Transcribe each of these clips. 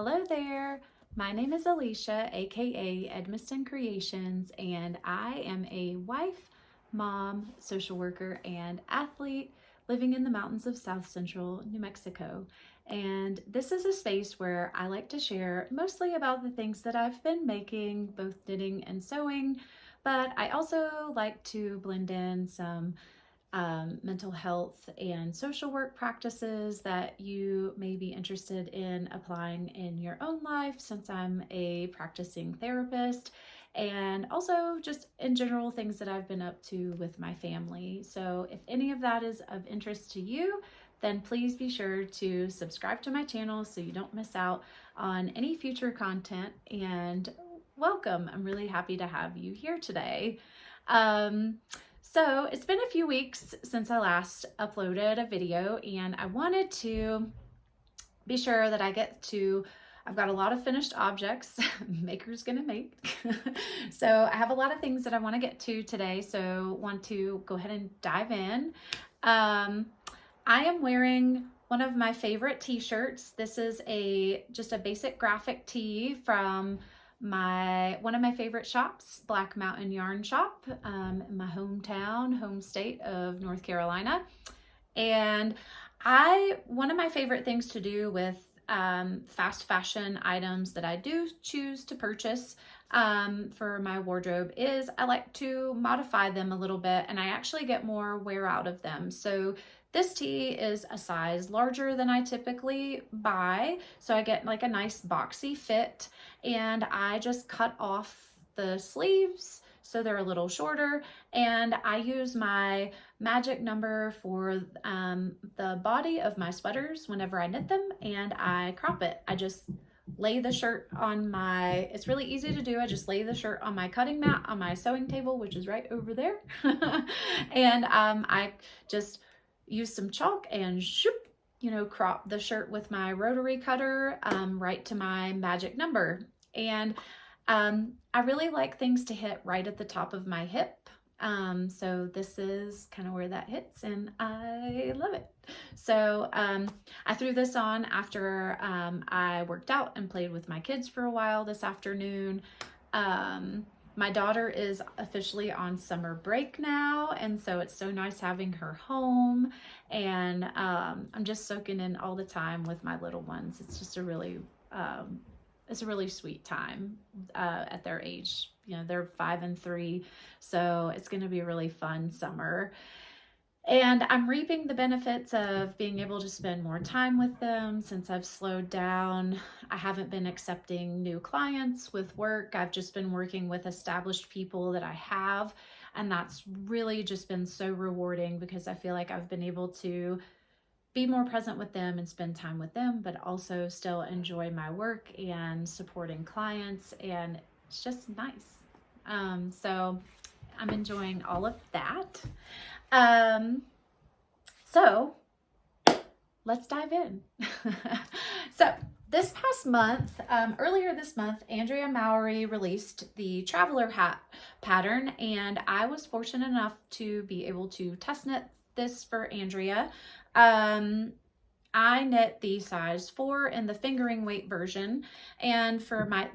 Hello there. My name is Alicia, aka Edmiston Creations, and I am a wife, mom, social worker, and athlete living in the mountains of South Central New Mexico. And this is a space where I like to share mostly about the things that I've been making, both knitting and sewing, but I also like to blend in some mental health and social work practices that you may be interested in applying in your own life, since I'm a practicing therapist, and also just in general things that I've been up to with my family. So if any of that is of interest to you, then please be sure to subscribe to my channel so you don't miss out on any future content. And welcome. I'm really happy to have you here today. So it's been a few weeks since I last uploaded a video, and I wanted to be sure that I've got a lot of finished objects, maker's gonna make. So I have a lot of things that I want to get to today, so want to go ahead and dive in. I am wearing one of my favorite t-shirts. This is just a basic graphic tee from one of my favorite shops, Black Mountain Yarn Shop, in my home state of North Carolina. And one of my favorite things to do with fast fashion items that I do choose to purchase for my wardrobe is I like to modify them a little bit, and I actually get more wear out of them. So this tee is a size larger than I typically buy, so I get like a nice boxy fit, and I just cut off the sleeves so they're a little shorter, and I use my magic number for the body of my sweaters whenever I knit them, and I crop it. I just lay the shirt on it's really easy to do. I just lay the shirt on my cutting mat on my sewing table, which is right over there. And I just use some chalk and shoop, crop the shirt with my rotary cutter right to my magic number. And I really like things to hit right at the top of my hip. So this is kind of where that hits, and I love it. So I threw this on after I worked out and played with my kids for a while this afternoon. My daughter is officially on summer break now, and so it's so nice having her home, and I'm just soaking in all the time with my little ones. It's just a really sweet time at their age. They're 5 and 3, so it's going to be a really fun summer. And I'm reaping the benefits of being able to spend more time with them since I've slowed down. I haven't been accepting new clients with work. I've just been working with established people that I have, and that's really just been so rewarding because I feel like I've been able to be more present with them and spend time with them, but also still enjoy my work and supporting clients, and it's just nice. So I'm enjoying all of that. So let's dive in. So this past month, earlier this month, Andrea Mowry released the traveler hat pattern, and I was fortunate enough to be able to test knit this for Andrea. I knit the size 4 in the fingering weight version, and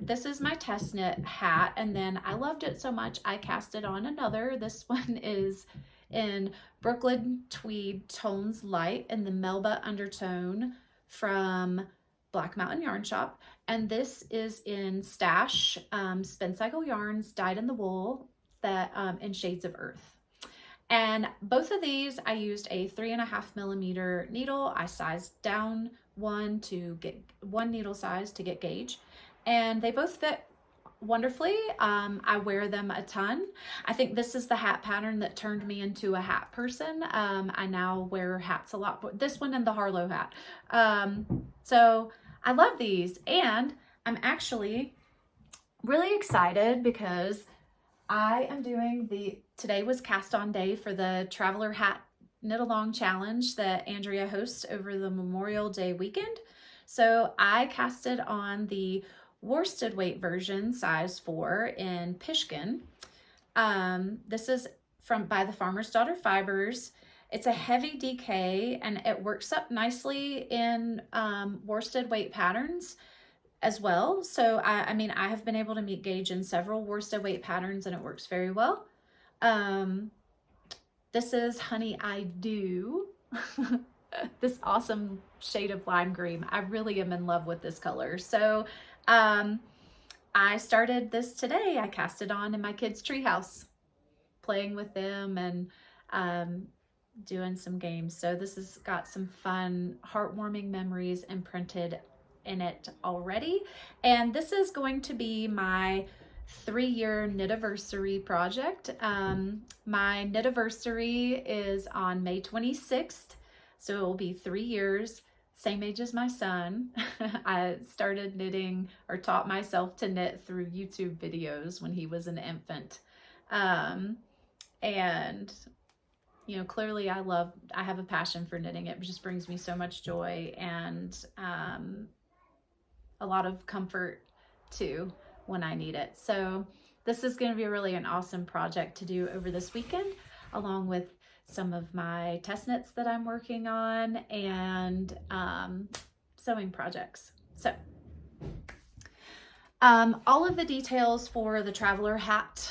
this is my test knit hat, and then I loved it so much I cast it on another. This one is in Brooklyn Tweed Tones Light in the Melba undertone from Black Mountain Yarn Shop, and this is in Stash Spin Cycle yarns dyed in the wool that in shades of earth. And both of these, I used a 3.5mm needle. I sized down one to get one needle size to get gauge, and they both fit wonderfully. I wear them a ton. I think this is the hat pattern that turned me into a hat person. I now wear hats a lot, this one and the Harlow hat. So I love these, and I'm actually really excited because I am doing today was cast on day for the Traveler Hat Knit Along Challenge that Andrea hosts over the Memorial Day weekend. So I casted on the worsted weight version, size 4 in Pishkin. This is by the Farmer's Daughter Fibers. It's a heavy DK, and it works up nicely in worsted weight patterns. as well. So I mean, I have been able to meet gauge in several worsted weight patterns and it works very well. This is Honey I Do. This awesome shade of lime green. I really am in love with this color. So I started this today. I cast it on in my kids' treehouse, playing with them and doing some games. So this has got some fun, heartwarming memories imprinted in it already. And this is going to be my 3-year knit-aversary project. My knit-aversary is on May 26th, so it will be 3 years, same age as my son. I started knitting, or taught myself to knit, through YouTube videos when he was an infant. And you know, clearly I have a passion for knitting. It just brings me so much joy and a lot of comfort too when I need it. So this is going to be really an awesome project to do over this weekend, along with some of my test knits that I'm working on and sewing projects. So all of the details for the traveler hat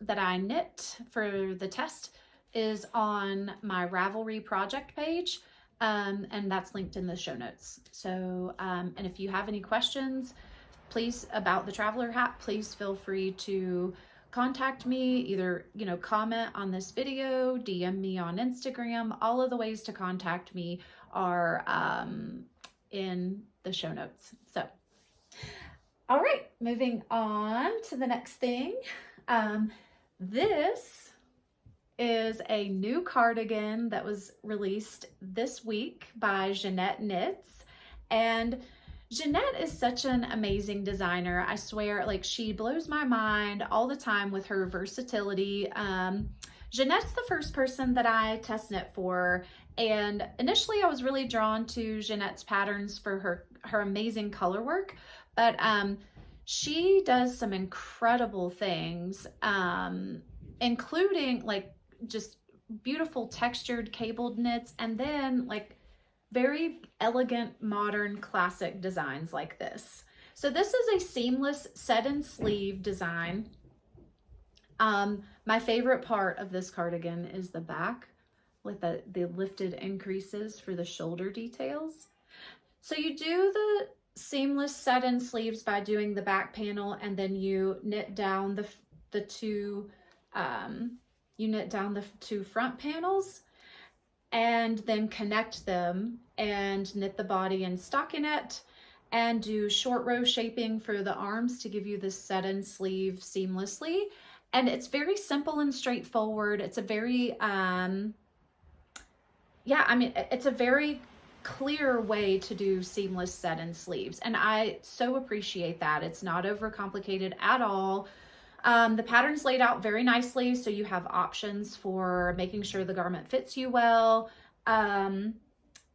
that I knit for the test is on my Ravelry project page, and that's linked in the show notes. So and if you have any questions please about the traveler hat, please feel free to contact me, either, you know, comment on this video, DM me on Instagram. All of the ways to contact me are in the show notes. So all right, moving on to the next thing. This is a new cardigan that was released this week by Zanete Knits. And Zanete is such an amazing designer. I swear, like, she blows my mind all the time with her versatility. Zanette's the first person that I test knit for. And initially I was really drawn to Zanette's patterns for her amazing color work. But she does some incredible things, including like just beautiful textured cabled knits, and then like very elegant modern classic designs like this. So this is a seamless set and sleeve design. My favorite part of this cardigan is the back with the lifted increases for the shoulder details. So you do the seamless set and sleeves by doing the back panel, and then you knit down the two front panels, and then connect them and knit the body in stockinette, and do short row shaping for the arms to give you this set and sleeve seamlessly. And it's very simple and straightforward. It's a very it's a very clear way to do seamless set and sleeves, and I so appreciate that. It's not overcomplicated at all. The pattern's laid out very nicely, so you have options for making sure the garment fits you well.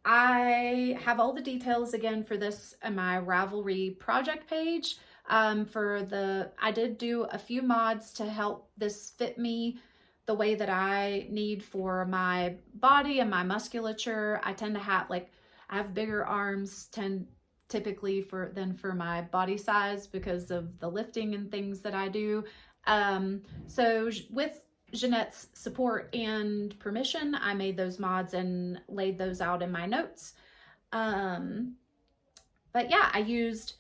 I have all the details again for this in my Ravelry project page. I did do a few mods to help this fit me the way that I need for my body and my musculature. I tend to have, like, I have bigger arms typically than for my body size because of the lifting and things that I do. So with Zanette's support and permission, I made those mods and laid those out in my notes. But yeah, I used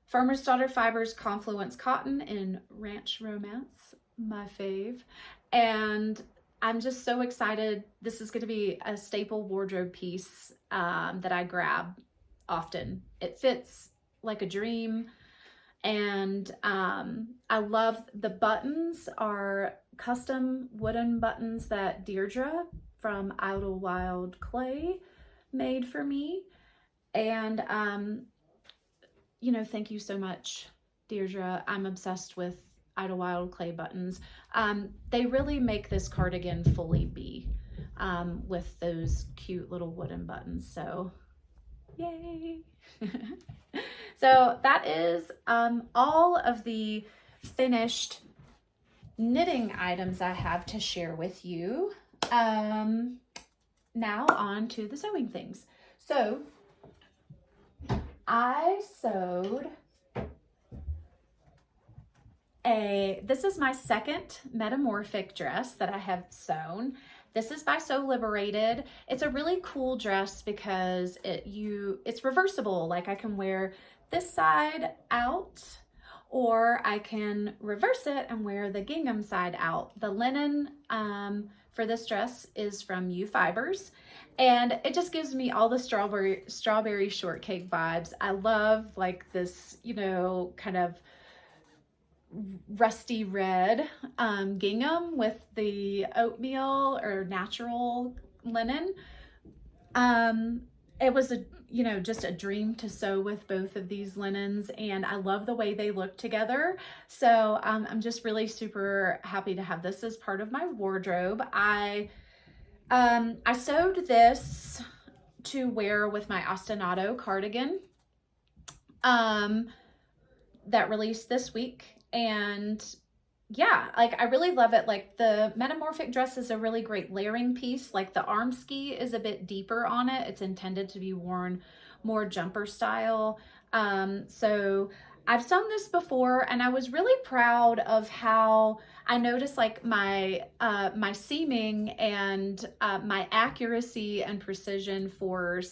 Farmer's Daughter Fibers Confluence Cotton in Ranch Romance, my fave. And I'm just so excited. This is going to be a staple wardrobe piece that I grab often. It fits like a dream. And I love the buttons are custom wooden buttons that Deirdre from Idlewild Clay made for me. And, you know, thank you so much, Deirdre. I'm obsessed with Idlewild Clay buttons. They really make this cardigan fully be with those cute little wooden buttons. So yay. So that is all of the finished knitting items I have to share with you. Now on to the sewing things. So I sewed this is my second Metamorphic dress that I have sewn. This is by Sew Liberated. It's a really cool dress because it's reversible. Like I can wear this side out, or I can reverse it and wear the gingham side out. The linen for this dress is from Fibers, and it just gives me all the strawberry shortcake vibes. I love like this, you know, kind of rusty red gingham with the oatmeal or natural linen. It was just a dream to sew with both of these linens, and I love the way they look together. So I'm just really super happy to have this as part of my wardrobe. I sewed this to wear with my Ostinato cardigan that released this week. And yeah, like I really love it. Like the Metamorphic dress is a really great layering piece. Like the arm ski is a bit deeper on it. It's intended to be worn more jumper style. So I've sewn this before, and I was really proud of how I noticed like my seaming and my accuracy and precision for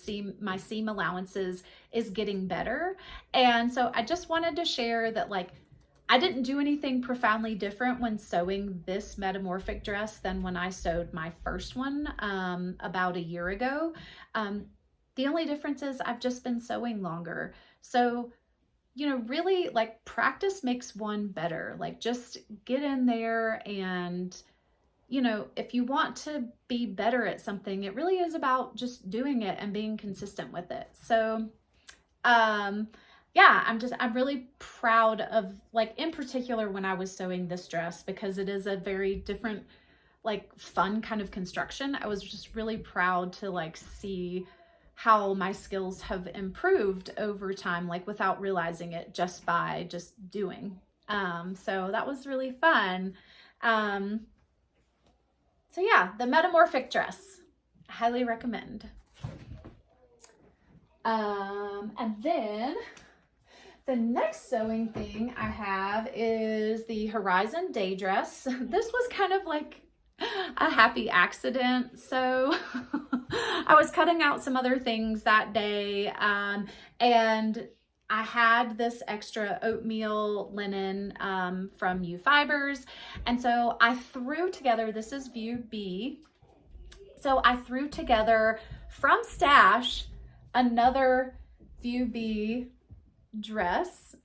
my seam allowances is getting better. And so I just wanted to share that like I didn't do anything profoundly different when sewing this Metamorphic dress than when I sewed my first one about a year ago. The only difference is I've just been sewing longer. So, you know, really like practice makes one better. Like just get in there and, you know, if you want to be better at something, it really is about just doing it and being consistent with it. So, yeah, I'm really proud of, like, in particular when I was sewing this dress, because it is a very different, like, fun kind of construction. I was just really proud to like see how my skills have improved over time, like without realizing it, just by doing. So that was really fun. So yeah, the Metamorphic dress, I highly recommend. And then the next sewing thing I have is the Horizon Day dress. This was kind of like a happy accident. So I was cutting out some other things that day, and I had this extra oatmeal linen from Fibers, and so I threw together, this is view B, so I threw together from stash another view B dress,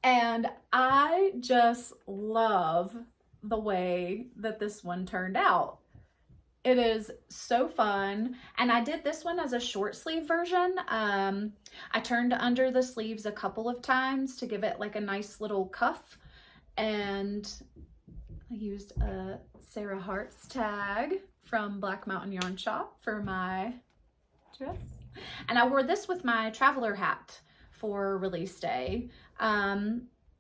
and I just love the way that this one turned out. It is so fun, and I did this one as a short sleeve version. I turned under the sleeves a couple of times to give it like a nice little cuff, and I used a Sarah Hart's tag from Black Mountain Yarn Shop for my dress, and I wore this with my traveler hat for release day.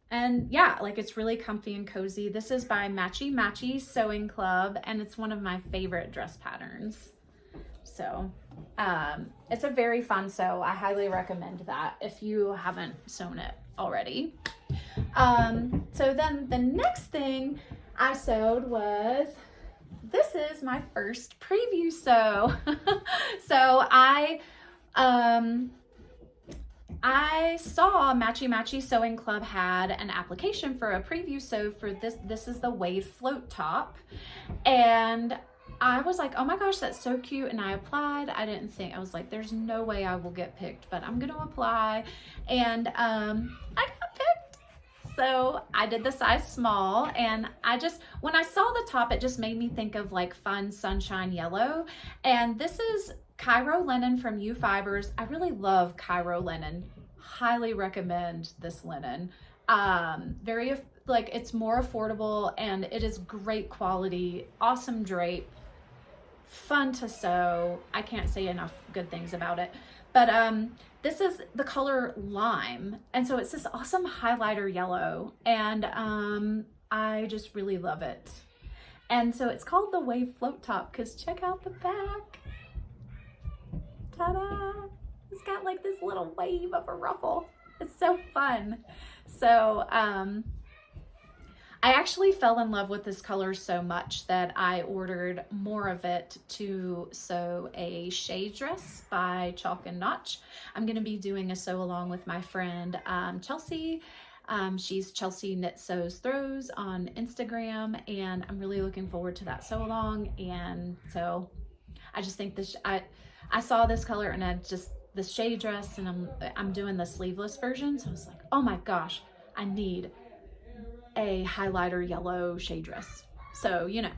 And yeah, like it's really comfy and cozy. This is by Matchy Matchy Sewing Club, and it's one of my favorite dress patterns. So it's a very fun sew. I highly recommend that if you haven't sewn it already. So then the next thing I sewed was, this is my first preview sew. So I saw Matchy Matchy Sewing Club had an application for a preview sew for this. This is the wave float top, and I was like, oh my gosh, that's so cute. And I applied. I was like, there's no way I will get picked, but I'm gonna apply. And I got picked. So I did the size small, and when I saw the top, it just made me think of like fun sunshine yellow. And this is Cairo linen from Fibers. I really love Cairo linen. Highly recommend this linen. It's more affordable, and it is great quality, awesome drape, fun to sew. I can't say enough good things about it. But this is the color lime, and so it's this awesome highlighter yellow, and I just really love it. And so it's called the wave float top because check out the back. Ta-da! It's got like this little wave of a ruffle. It's so fun. So I I actually fell in love with this color so much that I ordered more of it to sew a shade dress by Chalk and Notch. I'm going to be doing a sew along with my friend Chelsea. She's Chelsea Knit Sews Throws on Instagram, and I'm really looking forward to that sew along. And so I just think this, I saw this color and this shade dress, and I'm doing the sleeveless version. So I was like, oh my gosh, I need a highlighter yellow shade dress. So, you know,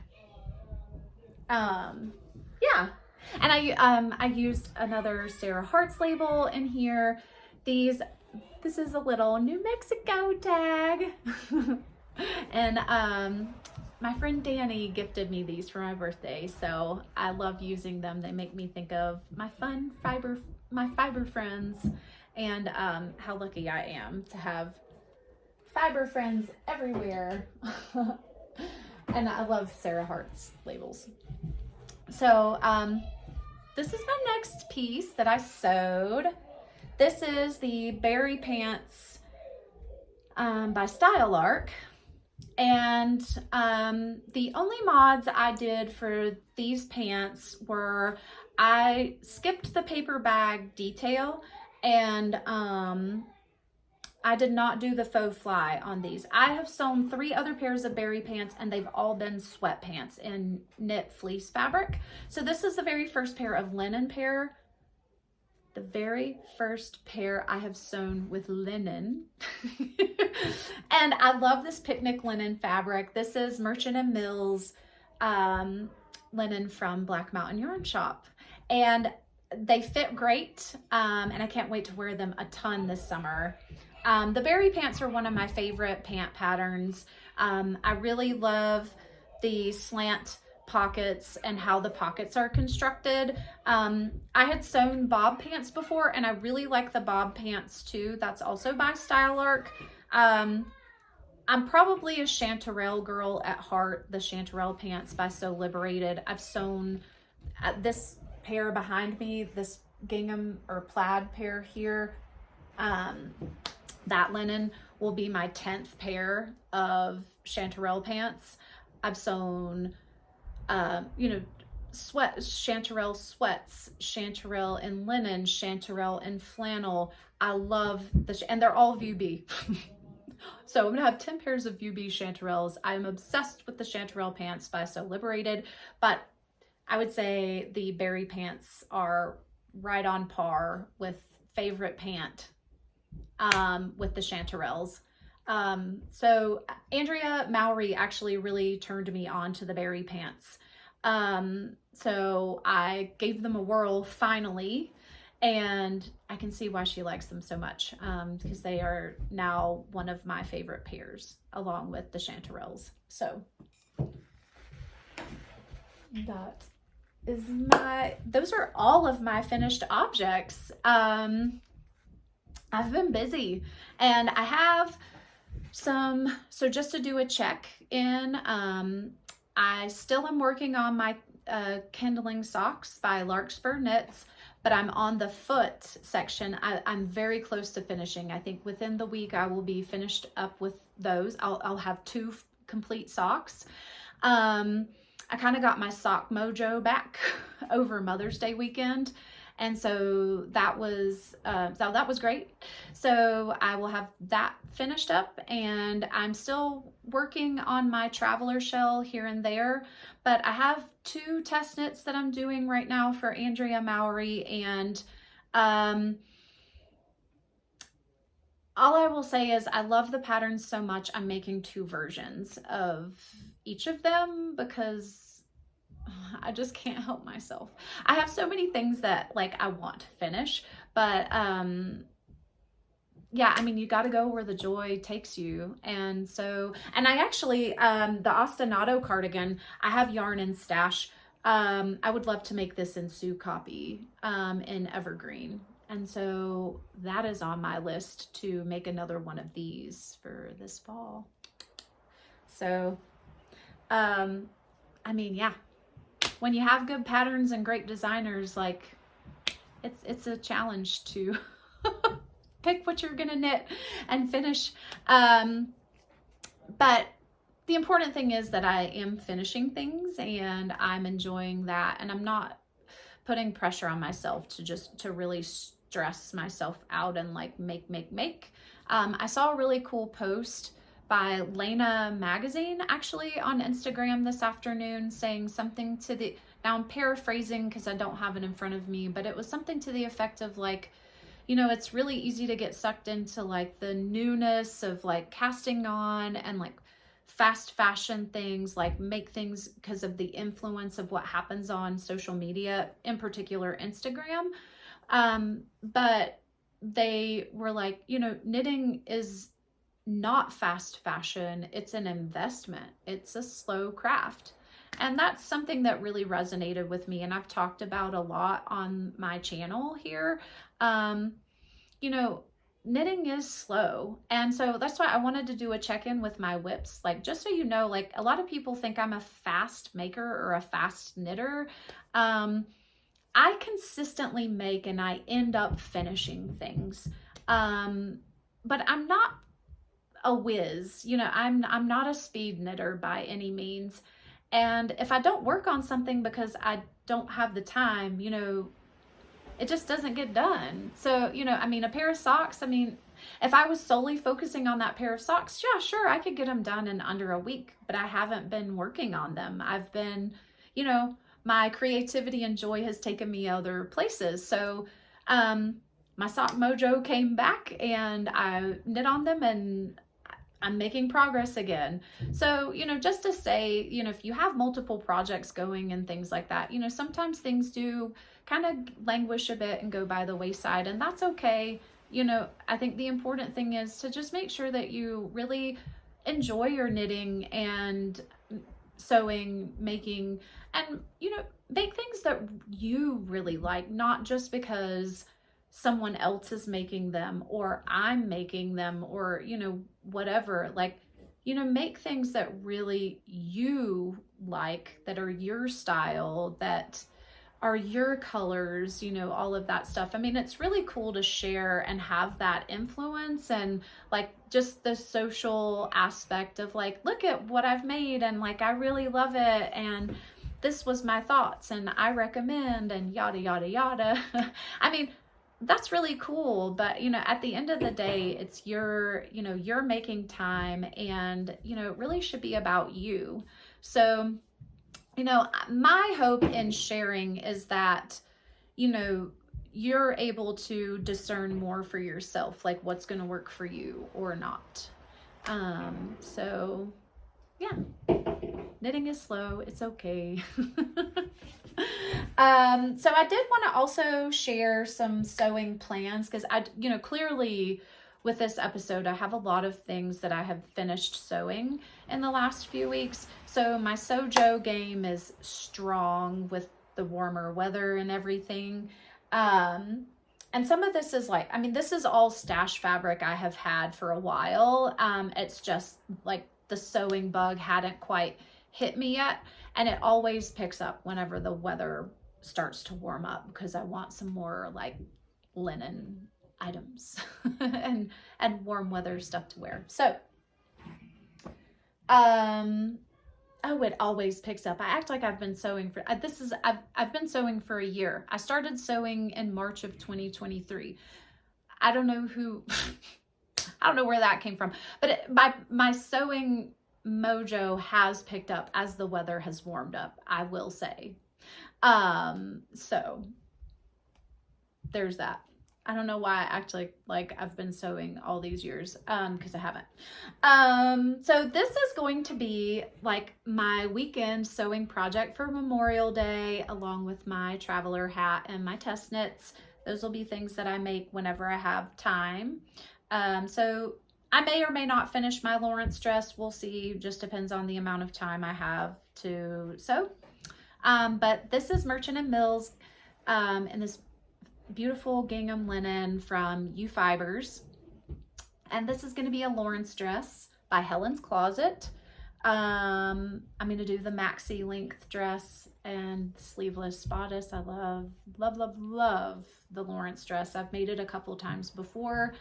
yeah. And I used another Sarah Hart's label in here. This is a little New Mexico tag. And my friend Danny gifted me these for my birthday, so I love using them. They make me think of my fiber friends, and how lucky I am to have fiber friends everywhere. And I love Sarah Hart's labels. So this is my next piece that I sewed. This is the Berry Pants by Style Arc. And the only mods I did for these pants were I skipped the paper bag detail, and I did not do the faux fly on these. I have sewn 3 other pairs of Berry Pants, and they've all been sweatpants in knit fleece fabric. So this is the very first pair of linen pair. The very first pair I have sewn with linen. And I love this picnic linen fabric. This is Merchant & Mills linen from Black Mountain Yarn Shop. And they fit great, and I can't wait to wear them a ton this summer. The Berry Pants are one of my favorite pant patterns. I really love the slant pockets and how the pockets are constructed. I had sewn bob pants before, and I really like the bob pants too. That's also by Style Arc. I'm probably a chanterelle girl at heart. The chanterelle pants by Sew Liberated. I've sewn this pair behind me, this gingham or plaid pair here. That linen will be my 10th pair of chanterelle pants. I've sewn you know, chanterelle sweats, chanterelle in linen, chanterelle in flannel. I love and they're all VB. So I'm gonna have 10 pairs of VB chanterelles. I'm obsessed with the chanterelle pants by Sew Liberated, but I would say the Berry Pants are right on par with favorite pant with the chanterelles. So Andrea Mowry actually really turned me on to the Berry Pants. So I gave them a whirl finally, and I can see why she likes them so much, because they are now one of my favorite pairs along with the chanterelles. So that is those are all of my finished objects. I've been busy, and I have so just to do a check in, I still am working on my kindling socks by Larkspur Knits, but I'm on the foot section. I'm very close to finishing. I think within the week I will be finished up with those. I'll have 2 complete socks. I kind of got my sock mojo back over Mother's Day weekend, and so that was great. So I will have that finished up, and I'm still working on my traveler shell here and there, but I have 2 test knits that I'm doing right now for Andrea Mowry, and all I will say is I love the patterns so much. I'm making 2 versions of each of them because I just can't help myself. I have so many things that like I want to finish, but yeah, I mean, you got to go where the joy takes you. And so, and I actually, the Ostinato Cardigan, I have yarn in stash. I would love to make this in Sue copy in evergreen. And so that is on my list to make another one of these for this fall. So, I mean, yeah, when you have good patterns and great designers, like it's a challenge to pick what you're gonna knit and finish. But the important thing is that I am finishing things and I'm enjoying that, and I'm not putting pressure on myself to really stress myself out and like make. I saw a really cool post by Lena Magazine actually on Instagram this afternoon saying something to the, now I'm paraphrasing because I don't have it in front of me, but it was something to the effect of like, you know, it's really easy to get sucked into like the newness of like casting on and like fast fashion things, like make things because of the influence of what happens on social media, in particular Instagram. But they were like, you know, knitting is not fast fashion. It's an investment. It's a slow craft. And that's something that really resonated with me. And I've talked about a lot on my channel here. You know, knitting is slow. And so that's why I wanted to do a check-in with my whips. Like, just so you know, like a lot of people think I'm a fast maker or a fast knitter. I consistently make and I end up finishing things. But I'm not a whiz, you know, I'm not a speed knitter by any means. And if I don't work on something because I don't have the time, you know, it just doesn't get done. So, you know, I mean, a pair of socks, I mean, if I was solely focusing on that pair of socks, yeah, sure, I could get them done in under a week, but I haven't been working on them. I've been, you know, my creativity and joy has taken me other places. So, my sock mojo came back and I knit on them and I'm making progress again. So, you know, just to say, you know, if you have multiple projects going and things like that, you know, sometimes things do kind of languish a bit and go by the wayside, and that's okay. You know, I think the important thing is to just make sure that you really enjoy your knitting and sewing, making, and, you know, make things that you really like, not just because someone else is making them or I'm making them or, you know, whatever. Like, you know, make things that really you like, that are your style, that are your colors, you know, all of that stuff. I mean, it's really cool to share and have that influence, and like just the social aspect of like, look at what I've made and like I really love it and this was my thoughts and I recommend and yada yada yada. I mean, that's really cool, but you know, at the end of the day, it's your, you know, you're making time, and you know, it really should be about you. So, you know, my hope in sharing is that, you know, you're able to discern more for yourself, like what's going to work for you or not. So yeah, knitting is slow. It's okay. So I did want to also share some sewing plans because I, you know, clearly with this episode, I have a lot of things that I have finished sewing in the last few weeks. So my Sojo game is strong with the warmer weather and everything. And some of this is like, I mean, this is all stash fabric I have had for a while. It's just like the sewing bug hadn't quite hit me yet. And it always picks up whenever the weather starts to warm up because I want some more like linen items and warm weather stuff to wear. So, oh, it always picks up. I act like I've been sewing for, I've been sewing for a year. I started sewing in March of 2023. I don't know who, I don't know where that came from, but my sewing mojo has picked up as the weather has warmed up, I will say. So there's that. I don't know why I act like I've been sewing all these years, because I haven't. So this is going to be like my weekend sewing project for Memorial Day, along with my traveler hat and my test knits. Those will be things that I make whenever I have time. So I may or may not finish my Lawrence dress. We'll see. Just depends on the amount of time I have to sew. But this is Merchant & Mills, and this beautiful gingham linen from U Fibers. And this is going to be a Lawrence dress by Helen's Closet. I'm going to do the maxi length dress and sleeveless bodice. I love, love, love, love the Lawrence dress. I've made it a couple times before.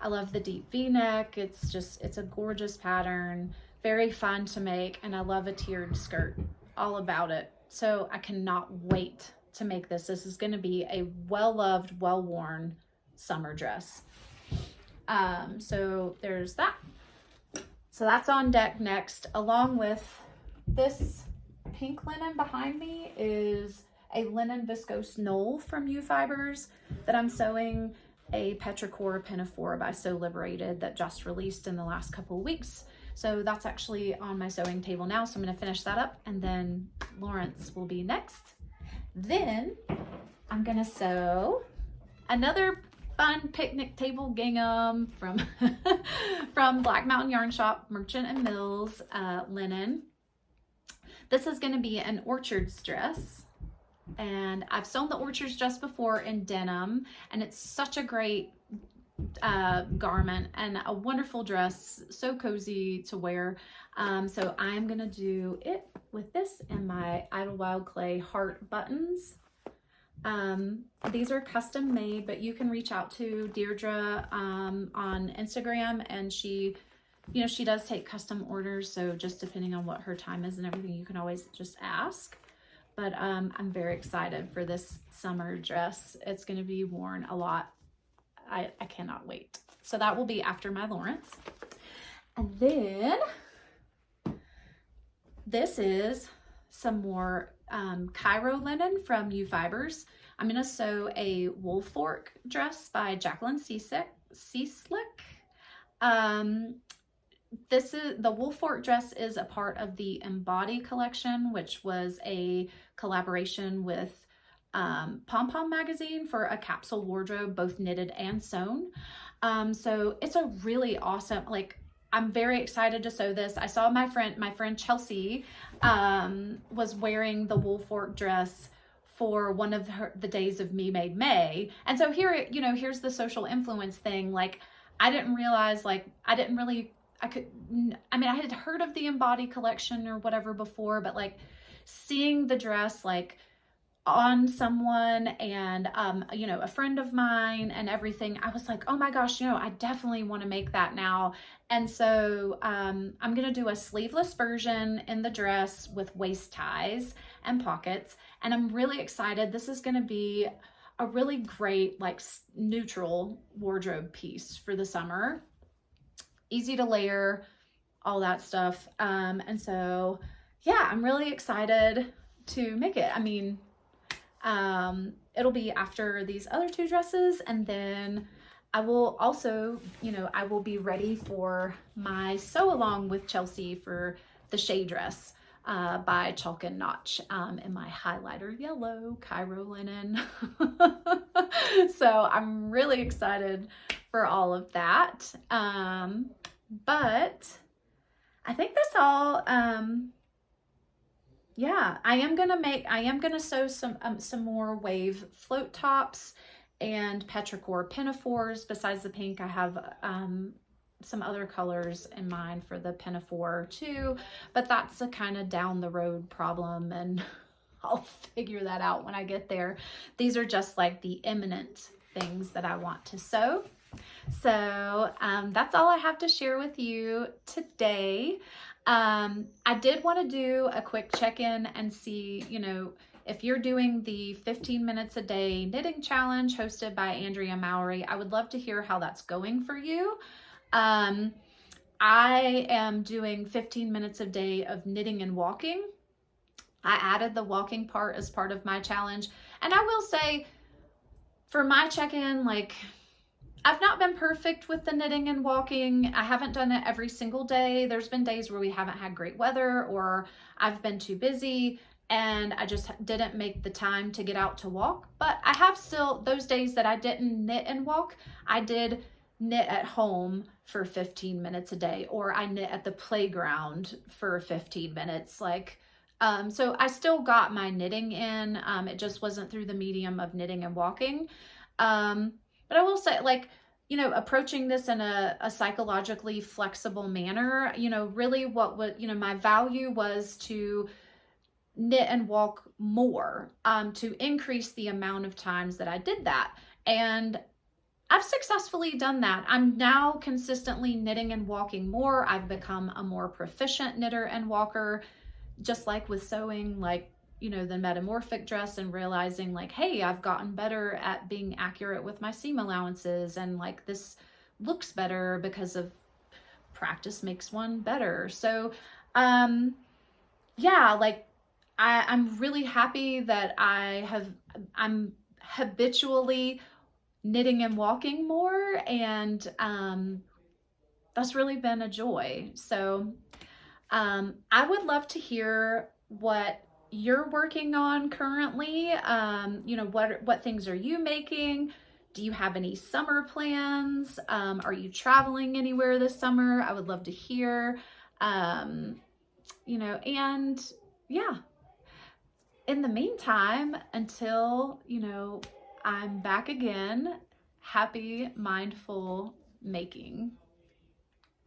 I love the deep V-neck. It's a gorgeous pattern. very fun to make, and I love a tiered skirt, all about it. So I cannot wait to make this. This is going to be a well-loved, well-worn summer dress. So there's that. So that's on deck next, along with this pink linen behind me is a linen viscose knoll from U Fibers that I'm sewing a Petrichor Pinafore by Sew Liberated that just released in the last couple of weeks. So that's actually on my sewing table now. So I'm going to finish that up, and then Lawrence will be next. Then I'm going to sew another fun picnic table gingham from from Black Mountain Yarn Shop, Merchant and Mills linen. This is going to be an Orchards dress, and I've sewn the Orchards dress before in denim, and it's such a great garment and a wonderful dress, so cozy to wear. So I'm gonna do it with this and my Idlewild Clay heart buttons. These are custom made, but you can reach out to Deirdre on Instagram, and she does take custom orders, so just depending on what her time is and everything, you can always just ask. But I'm very excited for this summer dress. It's going to be worn a lot. I cannot wait. So that will be after my Lawrence. And then this is some more Cairo linen from U Fibers. I'm going to sew a wool fork dress by Jacqueline Seaslick. This is the wool fork dress is a part of the Embody collection, which was a collaboration with Pom Pom magazine for a capsule wardrobe, both knitted and sewn. So it's a really awesome, like, I'm very excited to sew this. I saw my friend Chelsea was wearing the wool fork dress for one of the days of Me Made May. And so here, here's the social influence thing. Like, I didn't realize, like, I had heard of the Embody collection or whatever before, but like seeing the dress like on someone and a friend of mine and everything, I was like, oh my gosh, I definitely want to make that now. And so I'm gonna do a sleeveless version in the dress with waist ties and pockets, and I'm really excited. This is gonna be a really great like neutral wardrobe piece for the summer. Easy to layer, all that stuff. And so, yeah, I'm really excited to make it. I mean, it'll be after these other two dresses, and then I will also, I will be ready for my sew along with Chelsea for the Shea dress by Chalk and Notch in my highlighter yellow Cairo linen. So I'm really excited for all of that. But I think that's all. Yeah, I am gonna sew some more wave float tops and Petrichor pinafores. Besides the pink, I have some other colors in mind for the pinafore too, but that's a kind of down the road problem, and I'll figure that out when I get there. These are just like the imminent things that I want to sew. So that's all I have to share with you today. I did want to do a quick check-in and see, if you're doing the 15 minutes a day knitting challenge hosted by Andrea and Mowry. I would love to hear how that's going for you. I am doing 15 minutes a day of knitting and walking. I added the walking part as part of my challenge. And I will say, for my check-in, like, I've not been perfect with the knitting and walking. I haven't done it every single day. There's been days where we haven't had great weather, or I've been too busy and I just didn't make the time to get out to walk. But I have still, those days that I didn't knit and walk, I did knit at home for 15 minutes a day, or I knit at the playground for 15 minutes. Like, so I still got my knitting in. It just wasn't through the medium of knitting and walking. But I will say, like, approaching this in a psychologically flexible manner, really what would, my value was to knit and walk more, to increase the amount of times that I did that. And I've successfully done that. I'm now consistently knitting and walking more. I've become a more proficient knitter and walker, just like with sewing, like, you know, the Metamorphic dress, and realizing like, hey, I've gotten better at being accurate with my seam allowances, and like this looks better because of practice makes one better. So yeah, like I'm really happy that I'm habitually knitting and walking more, and that's really been a joy. So I would love to hear what you're working on currently. You know, what things are you making? Do you have any summer plans? Are you traveling anywhere this summer? I would love to hear. You know, and yeah, in the meantime, until, you know, I'm back again, happy mindful making.